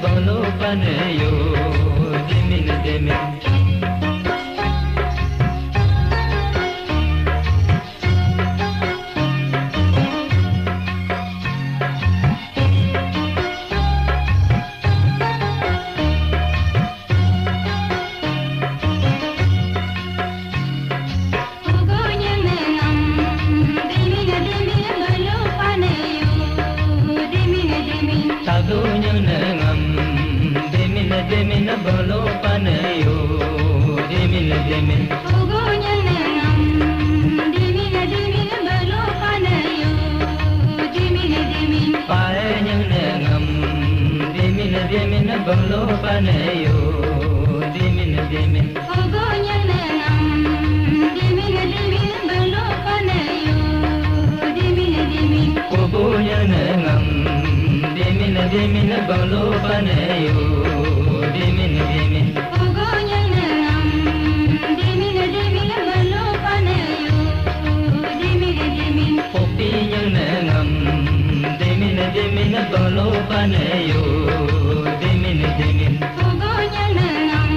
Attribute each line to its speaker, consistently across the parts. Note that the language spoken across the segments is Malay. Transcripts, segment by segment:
Speaker 1: bolo paneyo dimin dimin demin bolo paneyo demin demin
Speaker 2: ugonya nengam demin bolo paneyo demin demin
Speaker 1: paenya nengam demin bolo paneyo demin demin
Speaker 2: ugonya nengam demin bolo paneyo demin demin
Speaker 1: ugonya nengam demin bolo paneyo demin demin
Speaker 2: ugonya nengam demin bolo paneyo demin demin
Speaker 1: kopinya nengam demin bolo paneyo demin demin
Speaker 2: ugonya nengam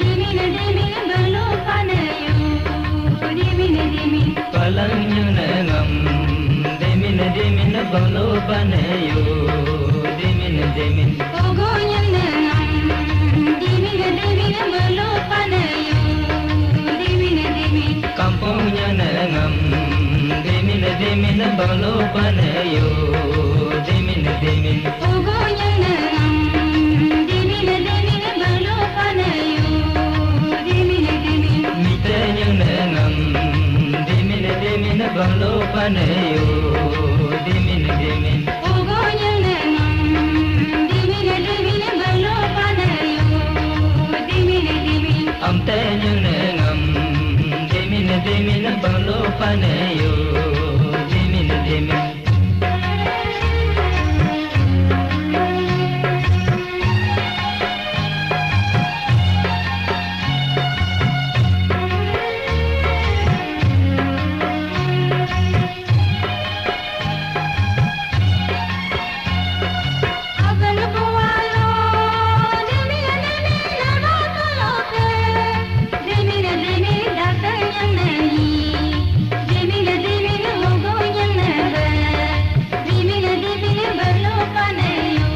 Speaker 2: demin bolo paneyo demin demin
Speaker 1: palangnya nengam demin bolo paneyo demin demin
Speaker 2: ugonya nengam demin bolo paneyo demin demin
Speaker 1: kampungnya nengam demin bolo paneyo demin demin
Speaker 2: ugonya nengam demin bolo paneyo demin demin
Speaker 1: mitenya nengam demin bolo paneyo demin demin
Speaker 2: ugonya nengam demin bolo paneyo demin demin
Speaker 1: amtenya nengam demin bolo paneyo demin demin
Speaker 2: agan bualo demin nabatoloke demin datanya nani demin ugonya nebe demin bolo paneyo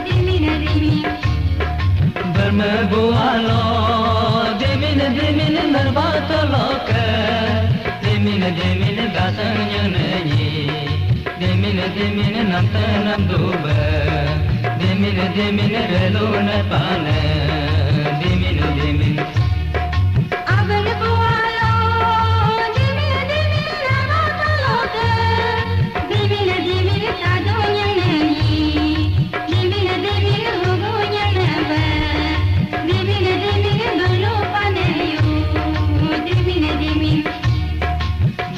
Speaker 2: demin
Speaker 1: bermebualo demin narbatoloke demin datanya nani demin namtanam dube demin relo nepane demin
Speaker 2: agan bualo demin nabatoloke demin tadonya nani demin ugonya nebe demin bolo paneyo demin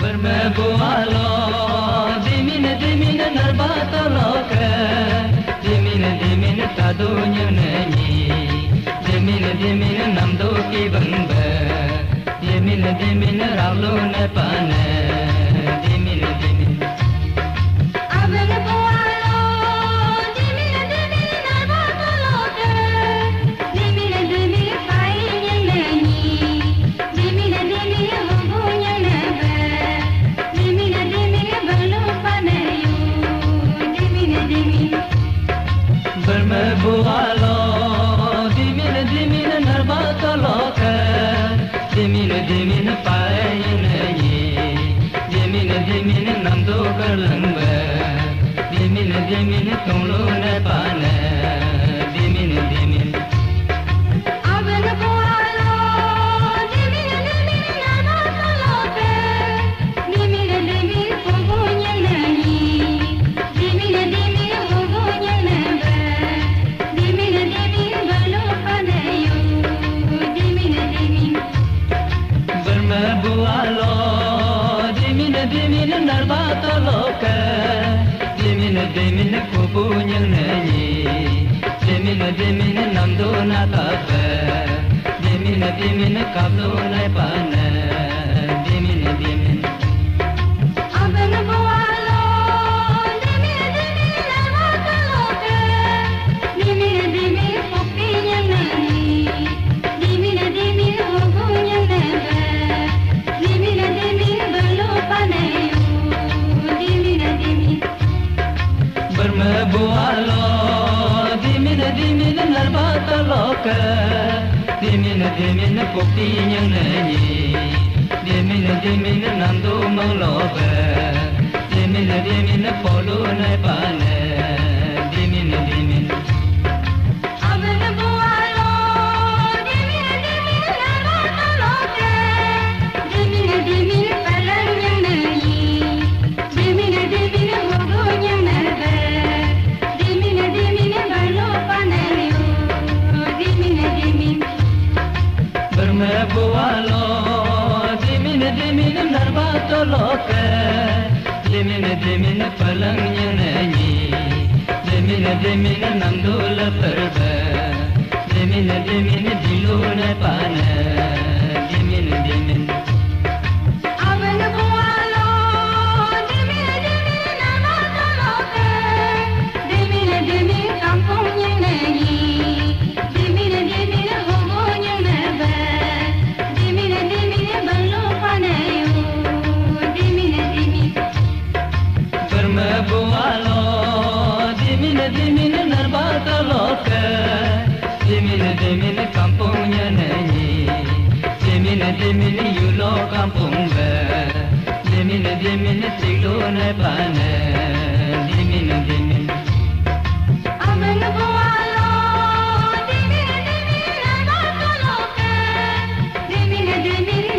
Speaker 1: bermebualo demin narbatoloke demin tadonya nani demin namdo ki bangbe demin ralo nepane demin
Speaker 2: agan bualo demin nabatoloke demin painya nani demin ugonya nebe demin bolo paneyo demin
Speaker 1: bermebualo demin narbatoloke demin paenani demin namdo karlangbe demin tonglo nepane demin
Speaker 2: agan bualo demin nabatoloke demin ugonya nani demin ugonya nebe demin bolo paneyo demin
Speaker 1: bermebualo demin narbatoloke demin kubunya nani demin namdo natabe demin kablo nepane demin
Speaker 2: agan bualo demin nabatoloke
Speaker 1: bermebualo dimin narbataloka dimin kopinya nanyi dimin nandu mangloba dimin polu nepane dimin
Speaker 2: abana bualo dimin narbataloka dimin palanya nanyi dimin hogonya narba dimin balo panayo dimin
Speaker 1: bermebualo dimin narbataloka dimin palangnya nanyi dimin nandul perba dimin diluna pana dimin
Speaker 2: abana bualo dimin narbataloka dimin kampungnya nanyi dimin hogonya narba dimin balo panayo dimin
Speaker 1: bermebualo dimin narbataloka dimin kampungnya nanyi dimin yulo kampung ba dimin tiluna pana dimin
Speaker 2: abana bualo dimin narbataloka dimin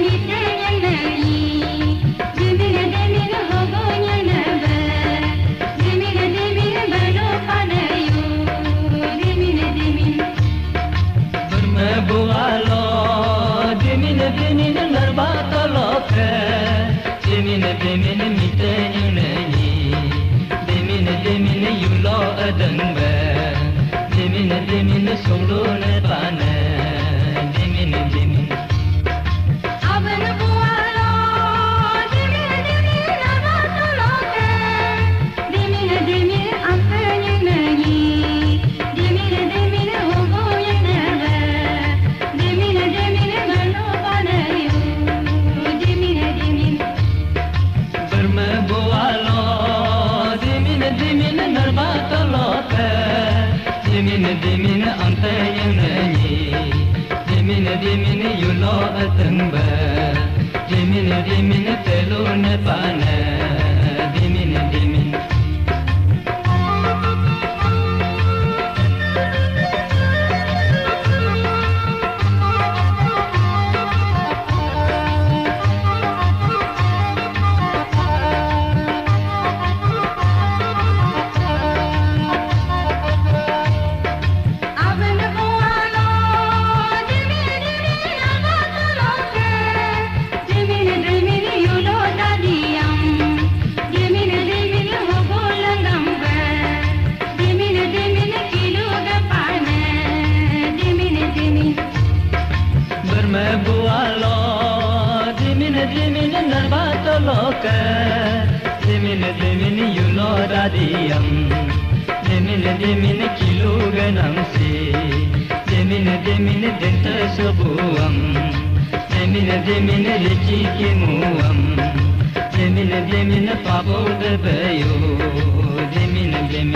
Speaker 2: nitanya nanyi dimin hogonya narba dimin balo panayo dimin
Speaker 1: bermebualo dimin narbataloka dimin mitanya nanyi dimin yulo adangba dimin soluna pana dimin
Speaker 2: abana bualo dimin narbataloka dimin ampanya nanyi dimin hogonya narba dimin balo panayo dimin
Speaker 1: bermebualo dimin narbataloka dimin antanya nanyi dimin yulo atangba dimin teluna pana dimin
Speaker 2: abana bualo dimin narbataloka dimin yulo dadiyam dimin hogolangamba dimin kiluga pana dimin
Speaker 1: bermebualo dimin narbataloka dimin yulo dadiyam dimin kiluga namsi dimin denta sebuam dimin rezeki muam dimin pabo bebayo dimin dimin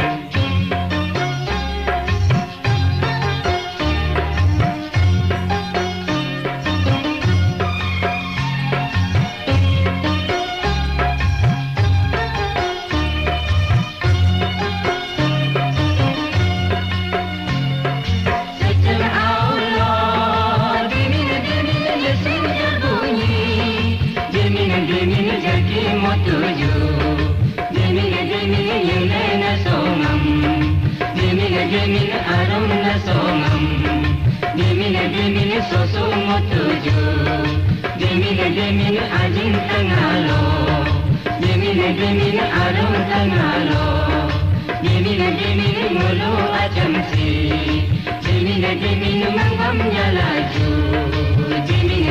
Speaker 1: jaki motuju dimin yulena somam dimin arum na somam dimin soso motuju dimin ajin tangalo dimin arum tangalo dimin mulu acamsi dimin mangam jalaju dimin